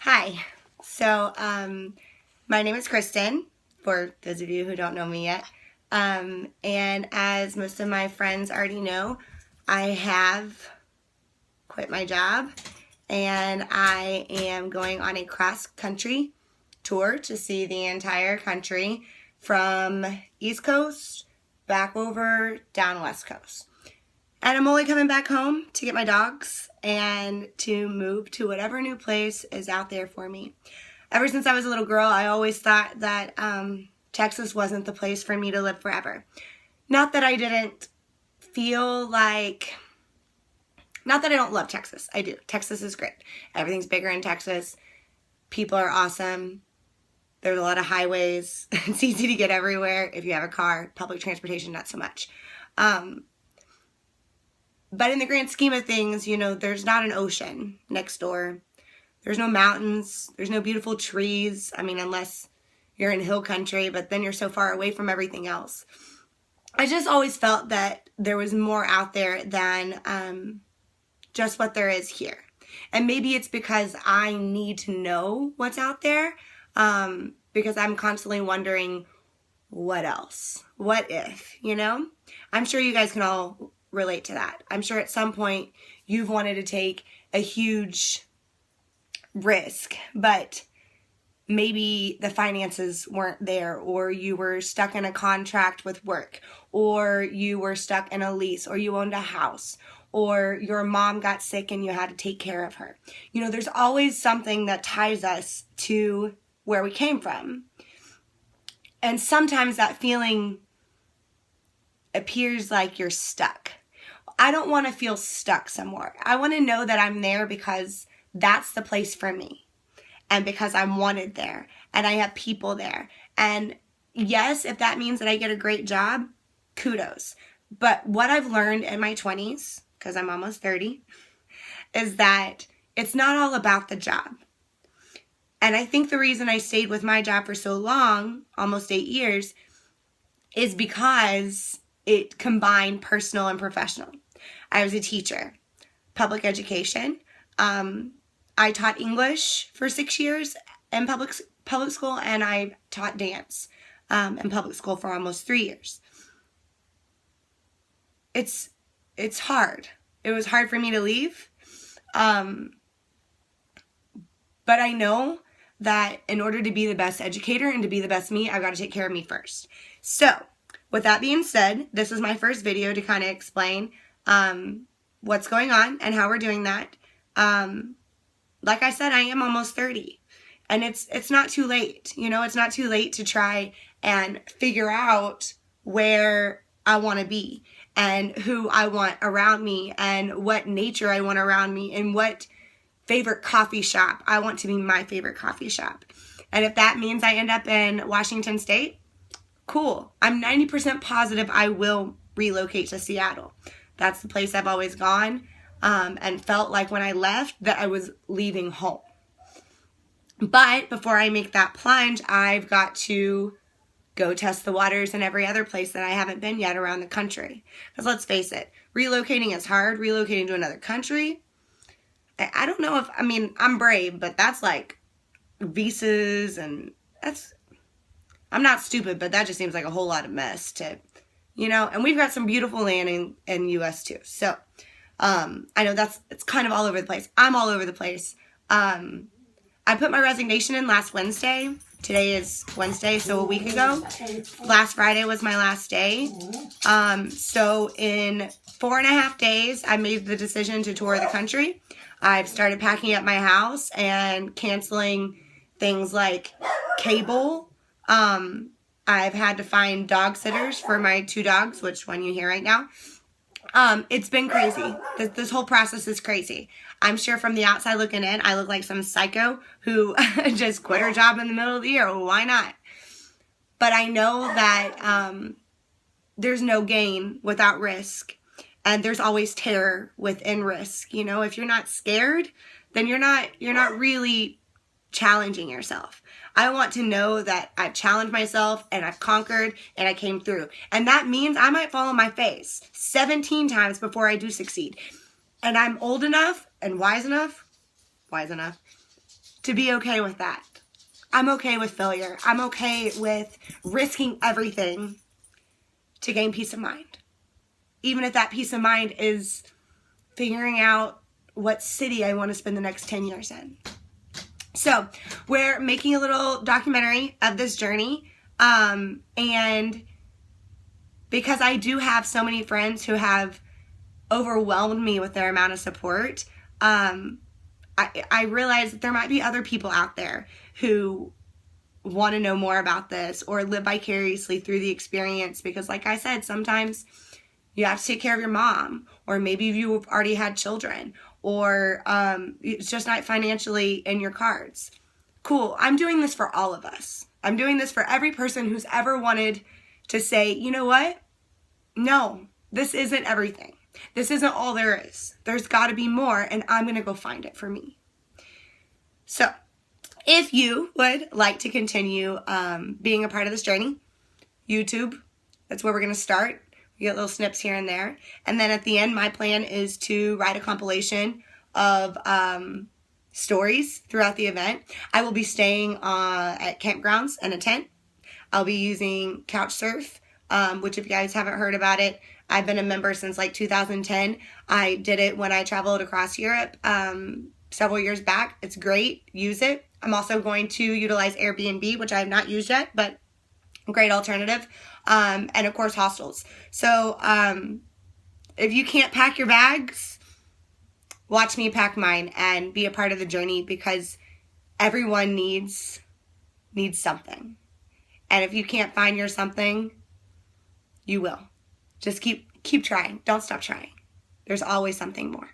Hi. My name is Kristen, for those of you who don't know me yet. And as most of my friends already know, I have quit my job and I am going on a cross-country tour to see the entire country from East Coast back over down West Coast. And I'm only coming back home to get my dogs and to move to whatever new place is out there for me. Ever since I was a little girl, I always thought that Texas wasn't the place for me to live forever. Not that I didn't feel like... Not that I don't love Texas. I do. Texas is great. Everything's bigger in Texas. People are awesome. There's a lot of highways. It's easy to get everywhere if you have a car. Public transportation, not so much. But in the grand scheme of things, you know, there's not an ocean next door. There's no mountains. There's no beautiful trees. I mean, unless you're in hill country, but then you're so far away from everything else. I just always felt that there was more out there than just what there is here. And maybe it's because I need to know what's out there, because I'm constantly wondering, what else? What if, you know? I'm sure you guys can all relate to that. I'm sure at some point you've wanted to take a huge risk, but maybe the finances weren't there, or you were stuck in a contract with work, or you were stuck in a lease, or you owned a house, or your mom got sick and you had to take care of her. You know, there's always something that ties us to where we came from. And sometimes that feeling appears like you're stuck. I don't want to feel stuck somewhere. I want to know that I'm there because that's the place for me, and because I'm wanted there, and I have people there. And yes, if that means that I get a great job, kudos. But what I've learned in my 20s, because I'm almost 30, is that it's not all about the job. And I think the reason I stayed with my job for so long, almost 8 years, is because it combined personal and professional. I was a teacher, public education. I taught English for 6 years in public school, and I taught dance in public school for almost 3 years. It's hard. It was hard for me to leave. But I know that in order to be the best educator and to be the best me, I've got to take care of me first. So, with that being said, this is my first video to kind of explain what's going on and how we're doing that. Like I said, I am almost 30, and it's not too late. You know, it's not too late to try and figure out where I want to be, and who I want around me, and what nature I want around me, and what favorite coffee shop I want to be my favorite coffee shop. And if that means I end up in Washington State, cool. I'm 90% positive I will relocate to Seattle. That's the place I've always gone, and felt like when I left that I was leaving home. But before I make that plunge, I've got to go test the waters in every other place that I haven't been yet around the country. Because let's face it, relocating is hard. Relocating to another country, I don't know if, I mean, I'm brave, but that's like visas, and I'm not stupid, but that just seems like a whole lot of mess to, you know, and we've got some beautiful land in U.S. too. So, I know it's kind of all over the place. I'm all over the place. I put my resignation in last Wednesday. Today is Wednesday, so a week ago. Last Friday was my last day. So in 4.5 days, I made the decision to tour the country. I've started packing up my house and canceling things like cable. I've had to find dog sitters for my 2 dogs, which one you hear right now. It's been crazy. This whole process is crazy. I'm sure from the outside looking in, I look like some psycho who just quit her job in the middle of the year. Well, why not? But I know that there's no gain without risk. And there's always terror within risk. You know, if you're not scared, then you're not really challenging yourself. I want to know that I've challenged myself and I've conquered and I came through. And that means I might fall on my face 17 times before I do succeed. And I'm old enough and wise enough to be okay with that. I'm okay with failure. I'm okay with risking everything to gain peace of mind. Even if that peace of mind is figuring out what city I want to spend the next 10 years in. So we're making a little documentary of this journey. And because I do have so many friends who have overwhelmed me with their amount of support, I realize that there might be other people out there who want to know more about this or live vicariously through the experience, because like I said, sometimes you have to take care of your mom, or maybe you've already had children, or it's just not financially in your cards. Cool. I'm doing this for all of us. I'm doing this for every person who's ever wanted to say, you know what? No, this isn't everything. This isn't all there is. There's got to be more, and I'm going to go find it for me. So, if you would like to continue being a part of this journey, YouTube, that's where we're going to start. We get little snips here and there. And then at the end, my plan is to write a compilation of stories throughout the event. I will be staying at campgrounds in a tent. I'll be using Couchsurf, which if you guys haven't heard about it, I've been a member since like 2010. I did it when I traveled across Europe several years back. It's great. Use it. I'm also going to utilize Airbnb, which I have not used yet, but great alternative. And of course, hostels. So if you can't pack your bags, watch me pack mine and be a part of the journey, because everyone needs something. And if you can't find your something, you will. Just keep trying. Don't stop trying. There's always something more.